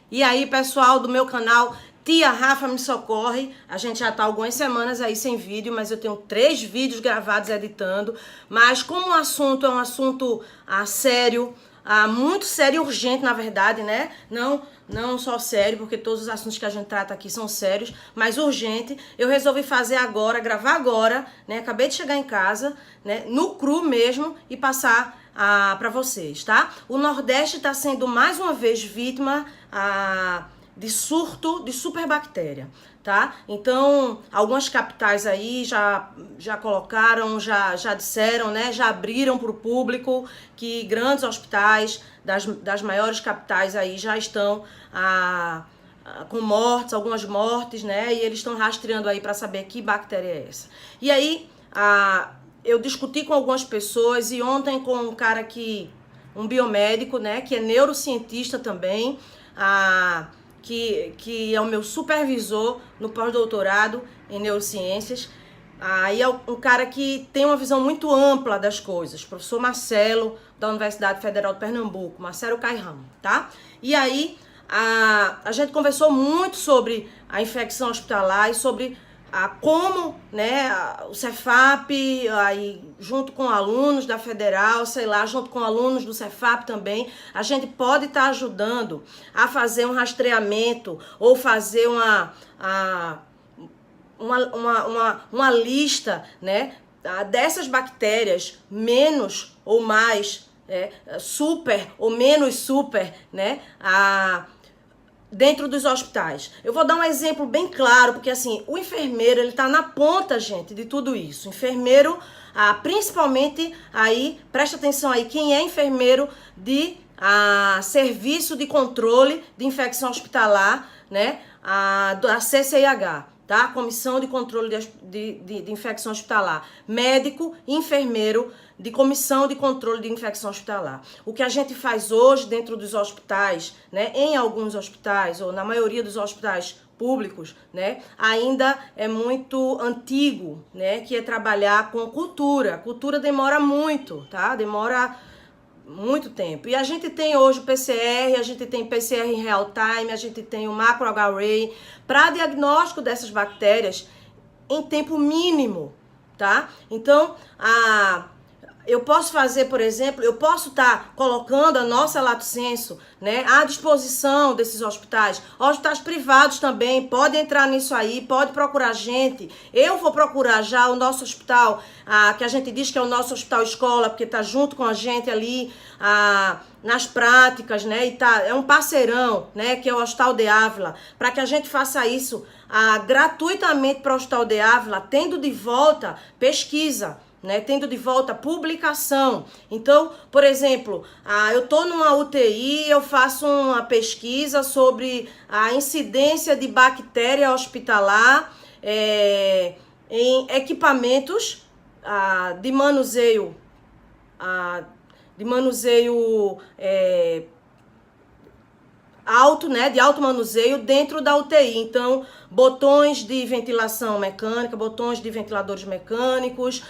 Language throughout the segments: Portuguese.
E aí, pessoal do meu canal Tia Rafa Me Socorre, a gente já tá algumas semanas aí sem vídeo, mas eu tenho 3 vídeos gravados editando. Mas como o assunto é um assunto sério, muito sério e urgente, na verdade, né? Não só sério, porque todos os assuntos que a gente trata aqui são sérios, mas urgente. Eu resolvi fazer agora, gravar agora, né? Acabei de chegar em casa, né? No cru mesmo, e passar para vocês, tá? O Nordeste está sendo mais uma vez vítima de surto de superbactéria, tá? Então, algumas capitais aí já colocaram, já disseram, né? Já abriram para o público que grandes hospitais das maiores capitais aí já estão com mortes, algumas mortes, né? E eles estão rastreando aí para saber que bactéria é essa. E aí, eu discuti com algumas pessoas e ontem com um biomédico, né, que é neurocientista também, que é o meu supervisor no pós-doutorado em neurociências. Aí é um cara que tem uma visão muito ampla das coisas, professor Marcelo, da Universidade Federal de Pernambuco, Marcelo Cairão, tá? E aí a gente conversou muito sobre a infecção hospitalar e sobre como, né, o Cefap, aí, junto com alunos da Federal, sei lá, junto com alunos do Cefap também, a gente pode estar ajudando a fazer um rastreamento ou fazer uma lista, né, dessas bactérias menos ou mais super ou menos super, né, dentro dos hospitais. Eu vou dar um exemplo bem claro, porque assim, o enfermeiro, ele tá na ponta, gente, de tudo isso. O enfermeiro, principalmente aí, presta atenção aí, quem é enfermeiro de serviço de controle de infecção hospitalar, né, da CCIH, tá? Comissão de Controle de Infecção Hospitalar. Médico, enfermeiro de Comissão de Controle de Infecção Hospitalar. O que a gente faz hoje dentro dos hospitais, né, em alguns hospitais, ou na maioria dos hospitais públicos, né, ainda é muito antigo, né, que é trabalhar com cultura. Cultura demora muito, tá? Demora muito tempo. E a gente tem hoje o PCR, a gente tem PCR em real time, a gente tem o macroarray para diagnóstico dessas bactérias em tempo mínimo, tá? Então, eu posso fazer, por exemplo, eu posso estar colocando a nossa Lato Sensu, né, à disposição desses hospitais. Hospitais privados também, pode entrar nisso aí, pode procurar a gente. Eu vou procurar já o nosso hospital, que a gente diz que é o nosso hospital escola, porque está junto com a gente ali nas práticas, né, e é um parceirão, né, que é o Hospital de Ávila, para que a gente faça isso gratuitamente para o Hospital de Ávila, tendo de volta pesquisa, né, tendo de volta publicação. Então, por exemplo, eu estou numa UTI, eu faço uma pesquisa sobre a incidência de bactéria hospitalar em equipamentos de manuseio alto, né, de alto manuseio dentro da UTI. Então, botões de ventilação mecânica, botões de ventiladores mecânicos,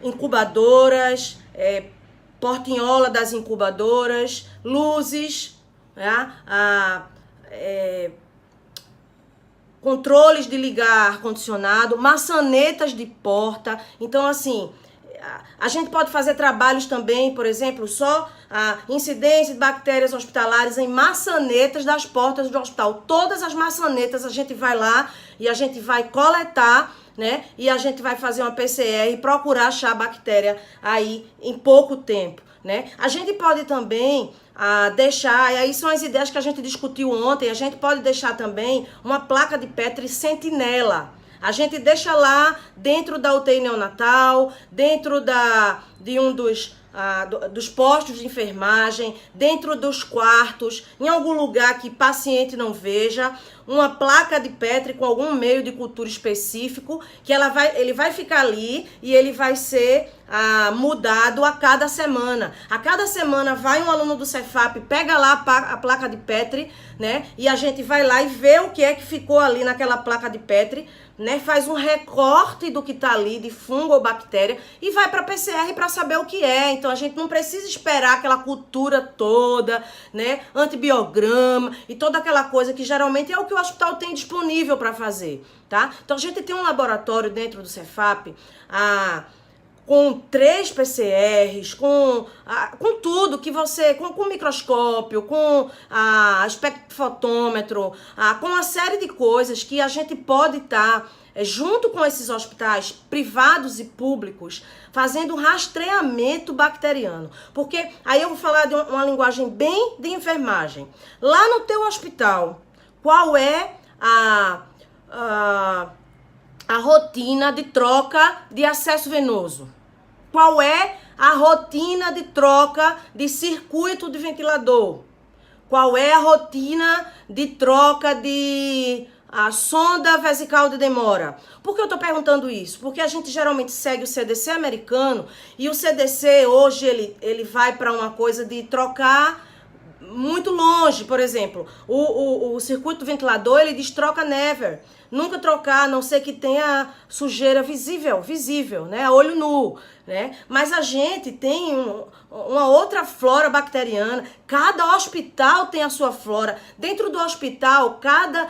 incubadoras, portinhola das incubadoras, luzes, né, controles de ligar ar-condicionado, maçanetas de porta. Então, assim, a gente pode fazer trabalhos também, por exemplo, só a incidência de bactérias hospitalares em maçanetas das portas do hospital. Todas as maçanetas a gente vai lá e a gente vai coletar, né? E a gente vai fazer uma PCR e procurar achar a bactéria aí em pouco tempo, né? A gente pode também deixar, e aí são as ideias que a gente discutiu ontem, a gente pode deixar também uma placa de Petri sentinela. A gente deixa lá dentro da UTI neonatal, dentro de um dos postos de enfermagem, dentro dos quartos, em algum lugar que paciente não veja, uma placa de Petri com algum meio de cultura específico, que ele vai ficar ali e ele vai ser mudado a cada semana. A cada semana vai um aluno do Cefap, pega lá a placa de Petri, né? E a gente vai lá e vê o que é que ficou ali naquela placa de Petri, né? Faz um recorte do que tá ali, de fungo ou bactéria, e vai para PCR para saber o que é. Então a gente não precisa esperar aquela cultura toda, né? Antibiograma e toda aquela coisa que geralmente é o que o hospital tem disponível para fazer, tá? Então a gente tem um laboratório dentro do Cefap, com 3 PCRs, com tudo que você, com microscópio, com espectrofotômetro, com uma série de coisas que a gente pode estar, junto com esses hospitais privados e públicos, fazendo um rastreamento bacteriano. Porque aí eu vou falar de uma linguagem bem de enfermagem. Lá no teu hospital, qual é a rotina de troca de acesso venoso? Qual é a rotina de troca de circuito de ventilador? Qual é a rotina de troca de sonda vesical de demora? Por que eu estou perguntando isso? Porque a gente geralmente segue o CDC americano e o CDC hoje ele vai para uma coisa de trocar muito longe. Por exemplo, o circuito do ventilador, ele diz troca never. Nunca trocar, a não ser que tenha sujeira visível, né? A olho nu, né? Mas a gente tem uma outra flora bacteriana. Cada hospital tem a sua flora. Dentro do hospital, cada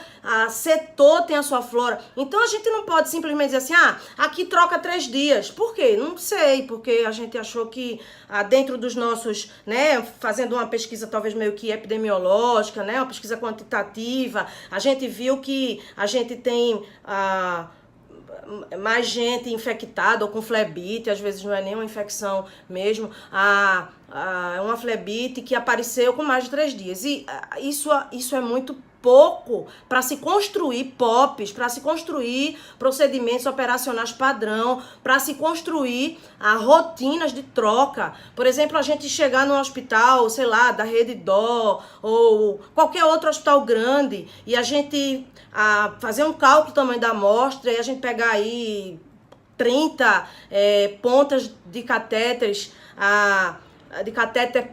setor tem a sua flora. Então a gente não pode simplesmente dizer assim, aqui troca 3 dias. Por quê? Não sei, porque a gente achou que dentro dos nossos, né, fazendo uma pesquisa talvez meio que epidemiológica, né, uma pesquisa quantitativa, a gente viu que a gente tem mais gente infectada ou com flebite, às vezes não é nem uma infecção mesmo, uma flebite que apareceu com mais de 3 dias. E isso é muito pouco para se construir POPs, para se construir procedimentos operacionais padrão, para se construir rotinas de troca. Por exemplo, a gente chegar no hospital, sei lá, da Rede Dó ou qualquer outro hospital grande e a gente fazer um cálculo do tamanho da amostra e a gente pegar aí 30 pontas de catéteres, de catéter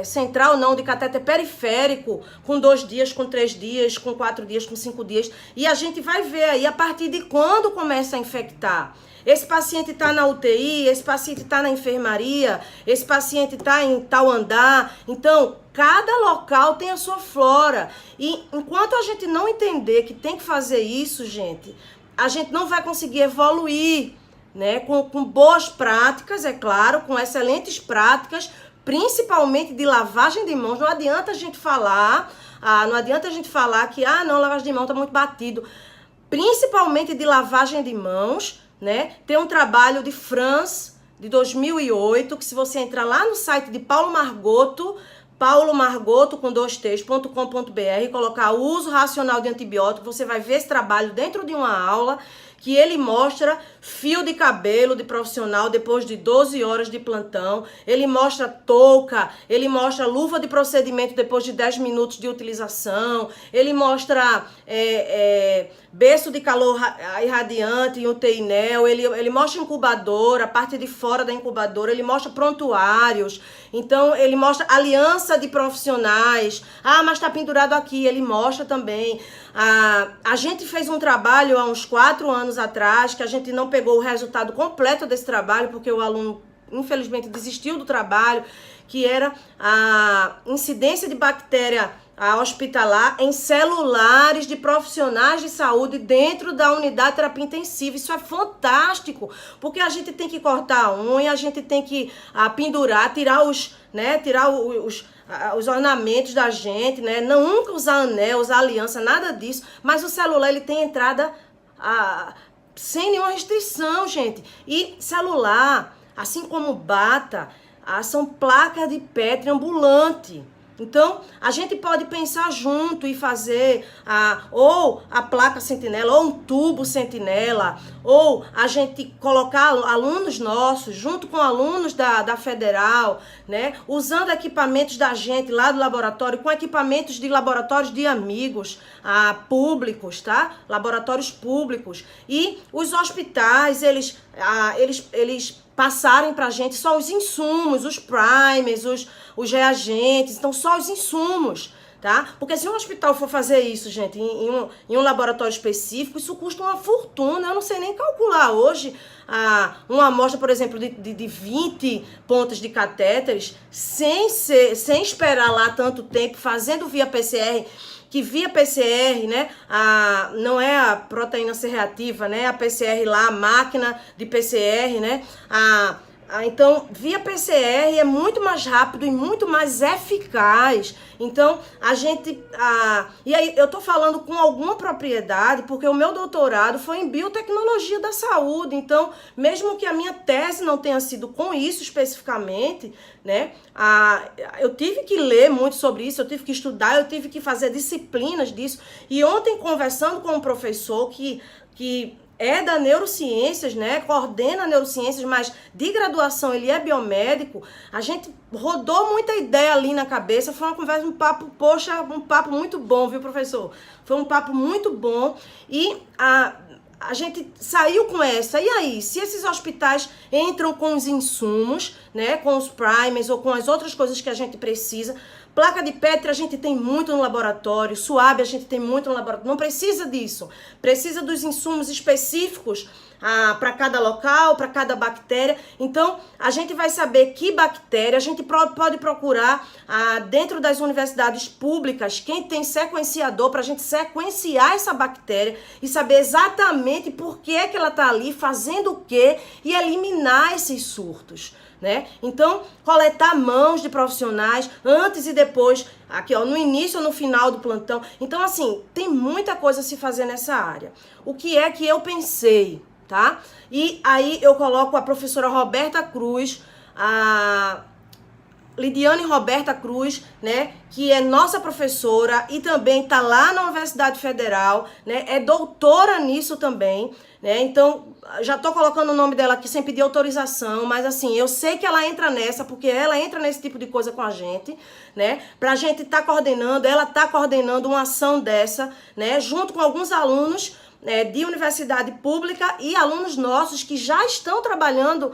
central não, de catéter periférico, com 2 dias, com 3 dias, com 4 dias, com 5 dias, e a gente vai ver aí a partir de quando começa a infectar. Esse paciente está na UTI, esse paciente está na enfermaria, esse paciente está em tal andar. Então, cada local tem a sua flora. E enquanto a gente não entender que tem que fazer isso, gente, a gente não vai conseguir evoluir, né? Com boas práticas, é claro, com excelentes práticas, principalmente de lavagem de mãos. Não adianta a gente falar, que não, lavagem de mão está muito batido. Principalmente de lavagem de mãos, né? Tem um trabalho de France de 2008, que se você entrar lá no site de Paulo Margoto com 2T's.com.br e colocar o uso racional de antibiótico, você vai ver esse trabalho dentro de uma aula que ele mostra fio de cabelo de profissional depois de 12 horas de plantão, ele mostra touca, ele mostra luva de procedimento depois de 10 minutos de utilização, ele mostra berço de calor irradiante em UTI NEO, ele mostra incubadora, a parte de fora da incubadora, ele mostra prontuários, então ele mostra aliança de profissionais, mas está pendurado aqui, ele mostra também. A gente fez um trabalho há uns 4 anos atrás, que a gente não pegou o resultado completo desse trabalho, porque o aluno, infelizmente, desistiu do trabalho, que era a incidência de bactéria hospitalar em celulares de profissionais de saúde dentro da unidade de terapia intensiva. Isso é fantástico, porque a gente tem que cortar a unha, a gente tem que pendurar, tirar os ornamentos da gente, né? Nunca usar anel, usar aliança, nada disso. Mas o celular, ele tem entrada sem nenhuma restrição, gente. E celular, assim como bata, são placas de Petri ambulante. Então, a gente pode pensar junto e fazer ou a placa sentinela, ou um tubo sentinela, ou a gente colocar alunos nossos, junto com alunos da federal, né, usando equipamentos da gente lá do laboratório, com equipamentos de laboratórios de amigos públicos, tá? Laboratórios públicos. E os hospitais, eles passarem pra gente só os insumos, os primers, os reagentes, então só os insumos, tá? Porque se um hospital for fazer isso, gente, em um laboratório específico, isso custa uma fortuna. Eu não sei nem calcular hoje uma amostra, por exemplo, de 20 pontas de catéteres, sem esperar lá tanto tempo, fazendo via PCR, que via PCR, né, não é a proteína C reativa, né, a PCR lá, a máquina de PCR, né, então, via PCR é muito mais rápido e muito mais eficaz. Então, e aí, eu tô falando com alguma propriedade, porque o meu doutorado foi em biotecnologia da saúde. Então, mesmo que a minha tese não tenha sido com isso especificamente, né, eu tive que ler muito sobre isso, eu tive que estudar, eu tive que fazer disciplinas disso. E ontem, conversando com um professor que é da neurociências, né? Coordena neurociências, mas de graduação ele é biomédico. A gente rodou muita ideia ali na cabeça. Foi uma conversa, um papo muito bom, viu, professor? Foi um papo muito bom. E a gente saiu com essa. E aí, se esses hospitais entram com os insumos, né? Com os primers ou com as outras coisas que a gente precisa. Placa de Petri a gente tem muito no laboratório, SUAB a gente tem muito no laboratório, não precisa disso. Precisa dos insumos específicos para cada local, para cada bactéria. Então, a gente vai saber que bactéria, a gente pode procurar dentro das universidades públicas quem tem sequenciador para a gente sequenciar essa bactéria e saber exatamente por que ela está ali, fazendo o quê e eliminar esses surtos. Né? Então, coletar mãos de profissionais antes e depois, aqui ó, no início ou no final do plantão. Então, assim, tem muita coisa a se fazer nessa área. O que é que eu pensei, tá? E aí eu coloco a professora Roberta Cruz, a Lidiane Roberta Cruz, né, que é nossa professora e também está lá na Universidade Federal, né, é doutora nisso também, né, então já estou colocando o nome dela aqui sem pedir autorização, mas assim, eu sei que ela entra nessa, porque ela entra nesse tipo de coisa com a gente, né, pra gente estar coordenando, ela está coordenando uma ação dessa, né, junto com alguns alunos de universidade pública e alunos nossos que já estão trabalhando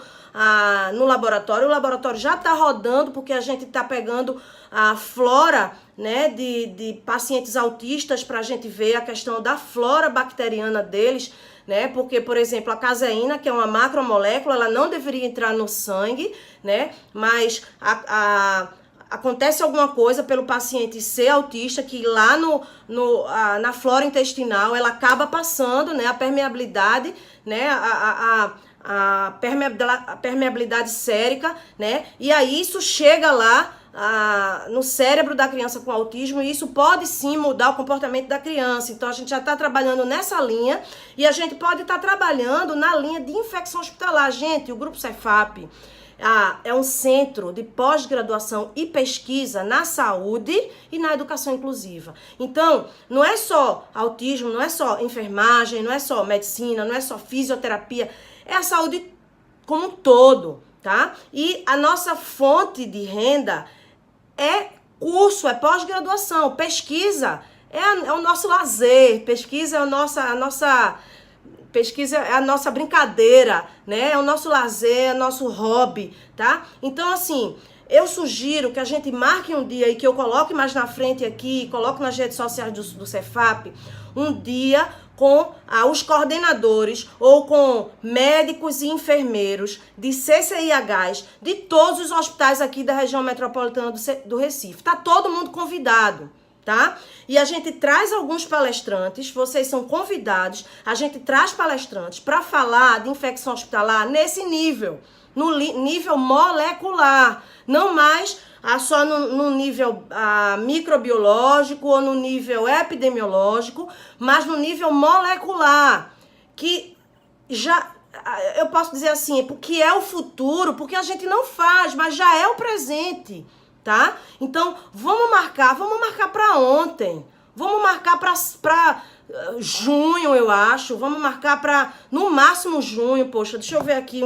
no laboratório. O laboratório já está rodando porque a gente está pegando a flora, né, de pacientes autistas para a gente ver a questão da flora bacteriana deles, né, porque, por exemplo, a caseína, que é uma macromolécula, ela não deveria entrar no sangue, né, mas acontece alguma coisa pelo paciente ser autista, que lá na flora intestinal ela acaba passando, né, a permeabilidade, né, a permeabilidade sérica, né, e aí isso chega lá no cérebro da criança com autismo e isso pode sim mudar o comportamento da criança. Então a gente já está trabalhando nessa linha e a gente pode estar trabalhando na linha de infecção hospitalar. Gente, o Grupo Cefap é um centro de pós-graduação e pesquisa na saúde e na educação inclusiva. Então, não é só autismo, não é só enfermagem, não é só medicina, não é só fisioterapia, é a saúde como um todo, tá? E a nossa fonte de renda é curso, é pós-graduação, pesquisa é o nosso lazer, pesquisa é a nossa pesquisa é a nossa brincadeira, né? É o nosso lazer, é o nosso hobby, tá? Então, assim, eu sugiro que a gente marque um dia e que eu coloque mais na frente aqui, coloque nas redes sociais do Cefap, um dia com os coordenadores ou com médicos e enfermeiros de CCIHs de todos os hospitais aqui da região metropolitana do Recife. Tá todo mundo convidado, tá? E a gente traz alguns palestrantes, vocês são convidados, a gente traz palestrantes para falar de infecção hospitalar nesse nível, no nível molecular, não mais só no nível microbiológico ou no nível epidemiológico, mas no nível molecular, que já, eu posso dizer assim, porque é o futuro, porque a gente não faz, mas já é o presente. Tá? Então, vamos marcar para ontem, vamos marcar para junho, eu acho, vamos marcar para, no máximo, junho. Poxa, deixa eu ver aqui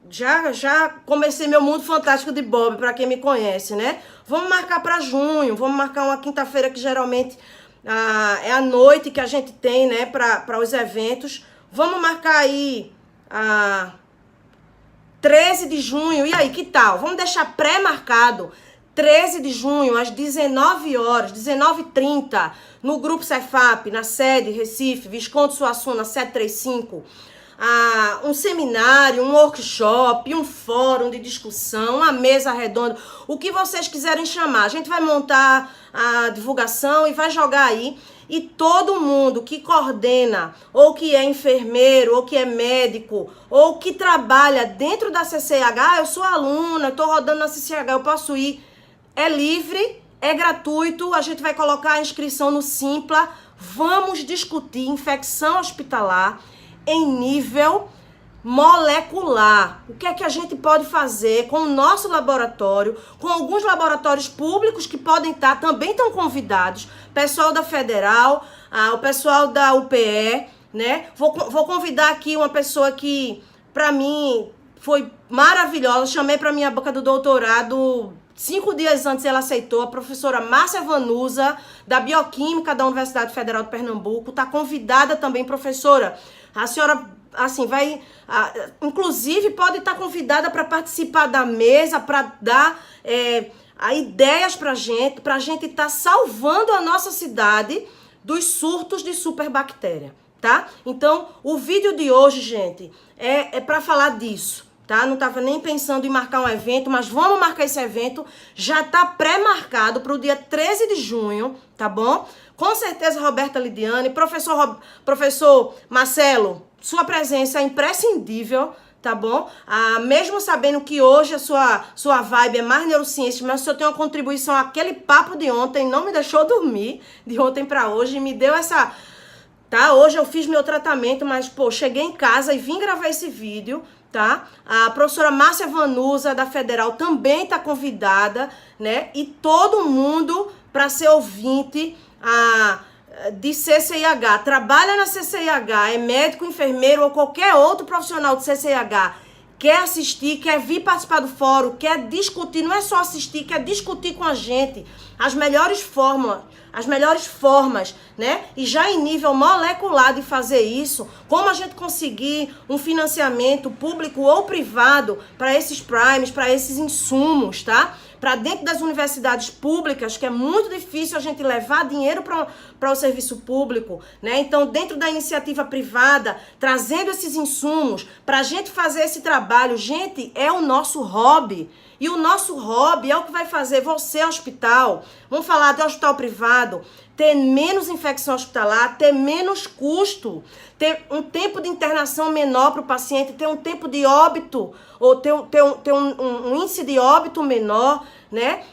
já comecei meu mundo fantástico de Bob, para quem me conhece, né? Vamos marcar para junho, vamos marcar uma quinta-feira que geralmente é a noite que a gente tem, né, para os eventos. Vamos marcar aí 13 de junho, e aí, que tal? Vamos deixar pré-marcado, 13 de junho, às 19 horas, 19h30, no Grupo Cefap, na sede Recife, Visconde Suassuna 735, um seminário, um workshop, um fórum de discussão, uma mesa redonda, o que vocês quiserem chamar. A gente vai montar a divulgação e vai jogar aí. E todo mundo que coordena, ou que é enfermeiro, ou que é médico, ou que trabalha dentro da CCH, eu sou aluna, estou rodando na CCH, eu posso ir, é livre, é gratuito, a gente vai colocar a inscrição no Simpla, vamos discutir infecção hospitalar em nível molecular. O que é que a gente pode fazer com o nosso laboratório, com alguns laboratórios públicos que podem estar, também estão convidados, pessoal da Federal, o pessoal da UPE, né? Vou convidar aqui uma pessoa que, para mim, foi maravilhosa, chamei para minha banca do doutorado, 5 dias antes ela aceitou, a professora Márcia Vanusa, da Bioquímica da Universidade Federal de Pernambuco, está convidada também, professora. A senhora, assim, vai, inclusive, pode estar convidada para participar da mesa, para dar ideias para a gente estar salvando a nossa cidade dos surtos de superbactéria, tá? Então, o vídeo de hoje, gente, é para falar disso, tá? Não estava nem pensando em marcar um evento, mas vamos marcar esse evento. Já está pré-marcado para o dia 13 de junho, tá bom? Com certeza, Roberta Lidiane, professor Marcelo, sua presença é imprescindível, tá bom? Mesmo sabendo que hoje a sua vibe é mais neurociência, mas o senhor tem uma contribuição, aquele papo de ontem não me deixou dormir, de ontem para hoje, me deu essa... Tá? Hoje eu fiz meu tratamento, mas, pô, cheguei em casa e vim gravar esse vídeo, tá? A professora Márcia Vanusa, da Federal, também tá convidada, né? E todo mundo para ser ouvinte de CCIH, trabalha na CCIH, é médico, enfermeiro ou qualquer outro profissional de CCIH, quer assistir, quer vir participar do fórum, quer discutir, não é só assistir, quer discutir com a gente as melhores formas, né? E já em nível molecular de fazer isso, como a gente conseguir um financiamento público ou privado para esses primes, para esses insumos, tá? Para dentro das universidades públicas, que é muito difícil a gente levar dinheiro para o serviço público, né? Então, dentro da iniciativa privada, trazendo esses insumos, para a gente fazer esse trabalho, gente, é o nosso hobby. E o nosso hobby é o que vai fazer você, hospital, vamos falar de hospital privado, ter menos infecção hospitalar, ter menos custo, ter um tempo de internação menor para o paciente, ter um tempo de óbito, ou ter um índice de óbito menor, né?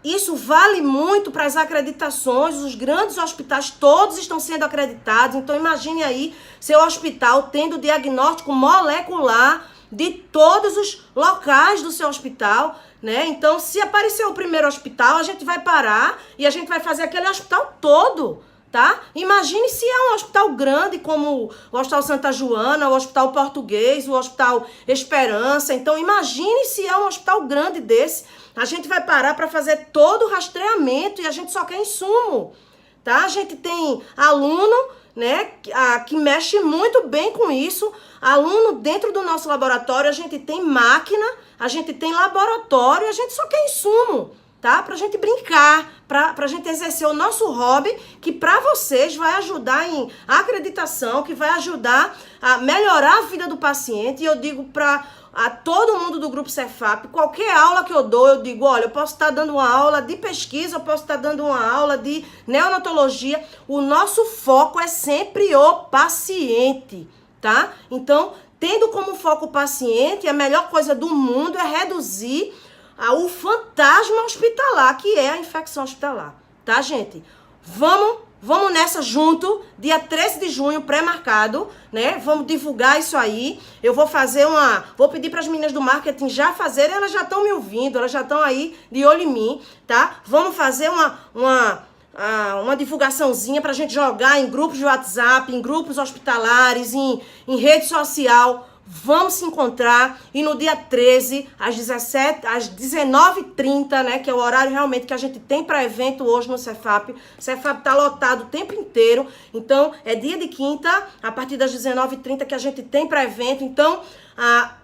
Isso vale muito para as acreditações, os grandes hospitais todos estão sendo acreditados, então imagine aí seu hospital tendo diagnóstico molecular de todos os locais do seu hospital, né? Então, se aparecer o primeiro hospital, a gente vai parar e a gente vai fazer aquele hospital todo, tá? Imagine se é um hospital grande como o Hospital Santa Joana, o Hospital Português, o Hospital Esperança. Então, imagine se é um hospital grande desse. A gente vai parar para fazer todo o rastreamento e a gente só quer insumo, tá? A gente tem aluno, né, que mexe muito bem com isso. Aluno dentro do nosso laboratório, a gente tem máquina, a gente tem laboratório, a gente só quer insumo, tá? Pra gente brincar, pra gente exercer o nosso hobby, que pra vocês vai ajudar em acreditação, que vai ajudar a melhorar a vida do paciente. E eu digo a todo mundo do Grupo Cefap, qualquer aula que eu dou, eu digo, olha, eu posso estar dando uma aula de pesquisa, eu posso estar dando uma aula de neonatologia, o nosso foco é sempre o paciente, tá? Então, tendo como foco o paciente, a melhor coisa do mundo é reduzir o fantasma hospitalar, que é a infecção hospitalar, tá, gente? Vamos nessa junto, dia 13 de junho, pré-marcado, né? Vamos divulgar isso aí. Eu vou pedir para as meninas do marketing já fazerem, elas já estão me ouvindo, elas já estão aí de olho em mim, tá? Vamos fazer uma divulgaçãozinha para a gente jogar em grupos de WhatsApp, em grupos hospitalares, em rede social. Vamos se encontrar e no dia 13, às 19h30, né, que é o horário realmente que a gente tem para evento hoje no Cefap. O Cefap tá lotado o tempo inteiro, então é dia de quinta, a partir das 19h30 que a gente tem para evento, então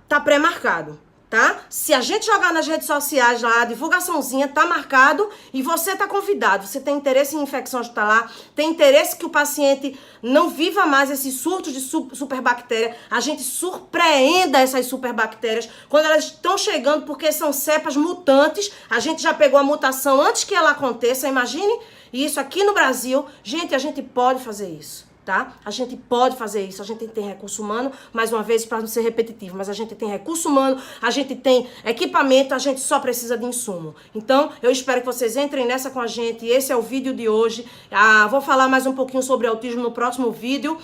tá pré-marcado. Tá? Se a gente jogar nas redes sociais lá, a divulgaçãozinha tá marcado e você tá convidado. Você tem interesse em infecção hospitalar, tem interesse que o paciente não viva mais esses surtos de superbactéria, a gente surpreenda essas superbactérias quando elas estão chegando, porque são cepas mutantes, a gente já pegou a mutação antes que ela aconteça, imagine isso aqui no Brasil. Gente, a gente pode fazer isso. Tá? A gente pode fazer isso, a gente tem recurso humano, mais uma vez para não ser repetitivo, mas a gente tem recurso humano, a gente tem equipamento, a gente só precisa de insumo. Então, eu espero que vocês entrem nessa com a gente. Esse é o vídeo de hoje. Vou falar mais um pouquinho sobre autismo no próximo vídeo,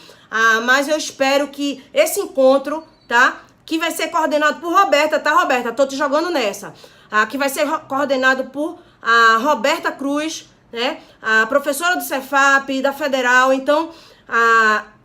mas eu espero que esse encontro, tá? Que vai ser coordenado por Roberta, tá, Roberta? Tô te jogando nessa. Que vai ser coordenado por a Roberta Cruz, né? A professora do Cefap, da Federal. Então,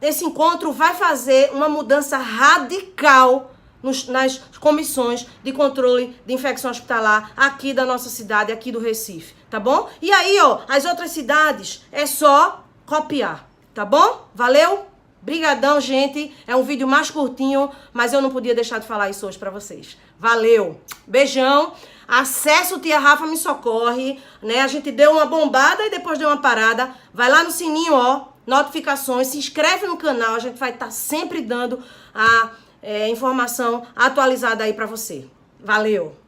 esse encontro vai fazer uma mudança radical nas comissões de controle de infecção hospitalar aqui da nossa cidade, aqui do Recife, tá bom? E aí, ó, as outras cidades é só copiar, tá bom? Valeu? Brigadão, gente. É um vídeo mais curtinho, mas eu não podia deixar de falar isso hoje pra vocês. Valeu. Beijão. Acesse o Tia Rafa Me Socorre, né? A gente deu uma bombada e depois deu uma parada. Vai lá no sininho, ó. Notificações, se inscreve no canal, a gente vai estar sempre dando a informação atualizada aí pra você. Valeu!